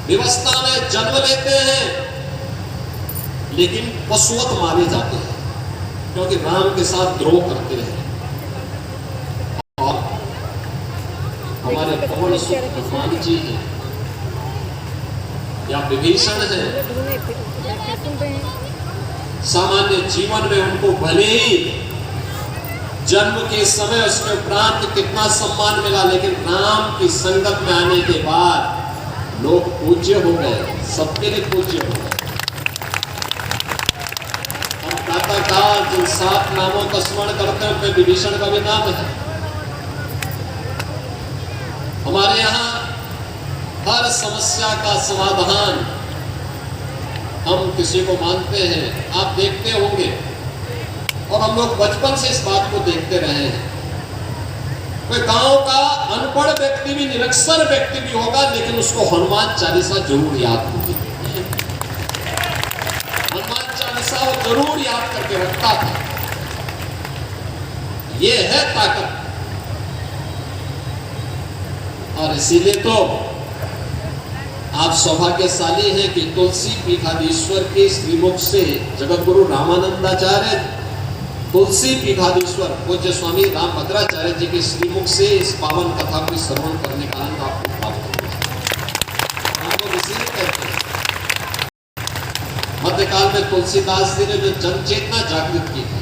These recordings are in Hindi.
व्यवस्था में जन्म लेते हैं, लेकिन पशुवत मारे जाते हैं क्योंकि राम के साथ द्रोह करते हैं। और हमारे पवन सुत हनुमान जी हैं या विभीषण हैं, सामान्य जीवन में उनको भले ही जन्म के समय उसके उपरांत कितना सम्मान मिला, लेकिन राम की संगत में आने के बाद लोग पूज्य हो गए, सबके लिए पूज्य हो गए। हम प्रातःकाल जिन 7 नामों का स्मरण करते हैं उनमें विभीषण का भी नाम है। हमारे यहाँ हर समस्या का समाधान हम किसी को मानते हैं, आप देखते होंगे, और हम लोग बचपन से इस बात को देखते रहे हैं। कोई गांव का अनपढ़ व्यक्ति भी, निरक्षर व्यक्ति भी होगा, लेकिन उसको हनुमान चालीसा जरूर याद होगी। हनुमान चालीसा वो जरूर याद करके रखता था। ये है ताकत। और इसीलिए तो आप सौभाग्यशाली हैं कि तुलसी पीठाधीश्वर के श्रीमुख से जगत गुरु रामानंदाचार्य तुलसी पीठाधीश्वर पूज्य स्वामी राम भद्राचार्य जी के श्रीमुख से इस पावन कथा को श्रवण करने का आनंद आपको प्राप्त होगा। मध्यकाल में तुलसीदास जी ने जो जनचेतना जागृत की थी,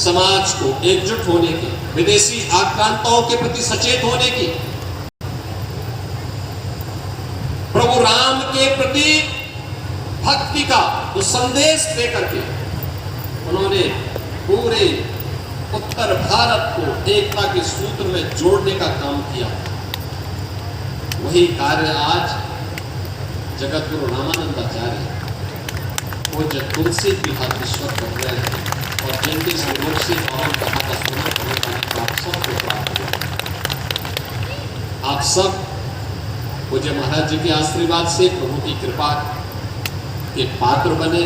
समाज को एकजुट होने की, विदेशी आक्रांताओं के प्रति सचेत होने की, प्रभु राम के प्रति भक्ति का वो संदेश देकर के उन्होंने पूरे उत्तर भारत को एकता के सूत्र में जोड़ने का काम किया। वही कार्य आज जगत गुरु रामानंदाचार्य पूज्य तुलसी पीठाधीश्वर कर रहे हैं, और जिनके सहयोग से पावन कथा का स्मरण करने का आप सबको प्राप्त हो। आप सब पूज्य महाराज जी के आशीर्वाद से, प्रभु की कृपा के पात्र बने,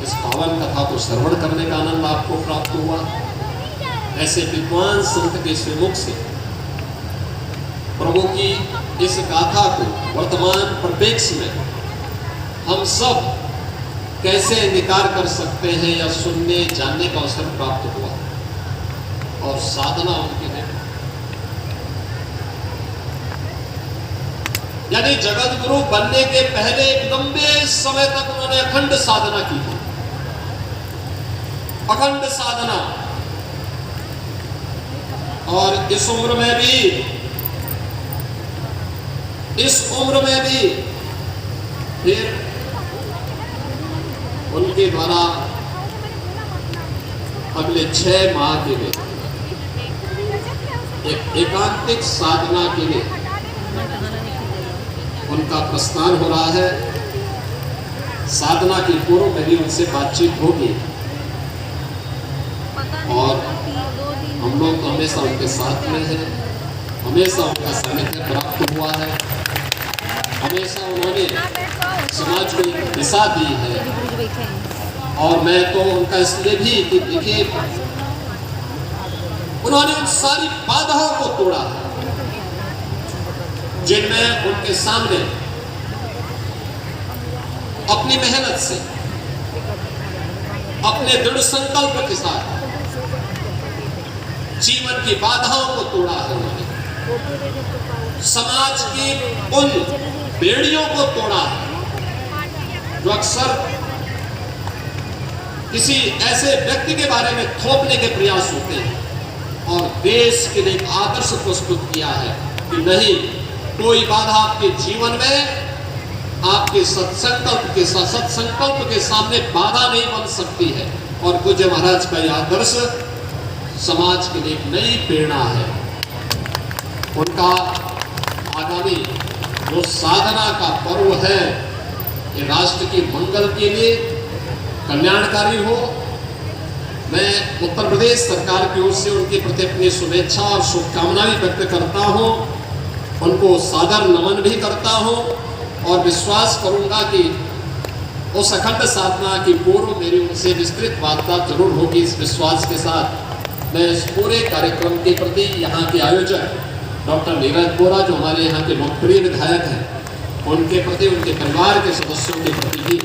इस पावन कथा को श्रवण करने का आनंद आपको प्राप्त हुआ। ऐसे विद्वान संत के श्रीमुख से प्रभु की इस गाथा को वर्तमान परिप्रेक्ष्य में हम सब कैसे इंकार कर सकते हैं या सुनने जानने का अवसर प्राप्त हुआ। और साधना उनकी ने, यानी जगत गुरु बनने के पहले एक लंबे समय तक उन्होंने अखंड साधना की थी, अखंड साधना। और इस उम्र में भी फिर उनके द्वारा अगले 6 माह के लिए एक एकांतिक साधना के लिए उनका प्रस्थान हो रहा है। साधना की पूर्व मेरी उनसे बातचीत होगी और हम लोग तो हमेशा उनके साथ में हैं, हमेशा उनका सानिध्य प्राप्त हुआ है, हमेशा उन्होंने समाज को एक दिशा दी है। और मैं तो उनका इसलिए भी कि देखिए, उन्होंने उन सारी बाधाओं को तोड़ा है जिनमें उनके सामने अपनी मेहनत से, अपने दृढ़ संकल्प के साथ जीवन की बाधाओं को तोड़ा है। उन्होंने समाज की उन बेड़ियों को तोड़ा है जो अक्सर किसी ऐसे व्यक्ति के बारे में थोपने के प्रयास होते हैं, और देश के लिए एक आदर्श प्रस्तुत किया है कि नहीं, कोई बाधा आपके जीवन में आपके सत्संकल्प के सामने बाधा नहीं बन सकती है। और पूज्य महाराज का यह आदर्श समाज के लिए एक नई प्रेरणा है। उनका आगामी जो साधना का पर्व है, ये राष्ट्र के मंगल के लिए कल्याणकारी हो। मैं उत्तर प्रदेश सरकार की ओर से उनके प्रति अपनी शुभेच्छा और शुभकामना भी व्यक्त करता हूँ, उनको सादर नमन भी करता हूँ, और विश्वास करूँगा कि उस अखंड साधना की पूर्व मेरी उनसे विस्तृत वार्ता जरूर होगी। इस विश्वास के साथ मैं इस पूरे कार्यक्रम के प्रति यहाँ के आयोजक डॉक्टर नीरज बोरा, जो हमारे यहाँ के लोकप्रिय विधायक हैं, उनके प्रति, उनके परिवार के सदस्यों के प्रति भी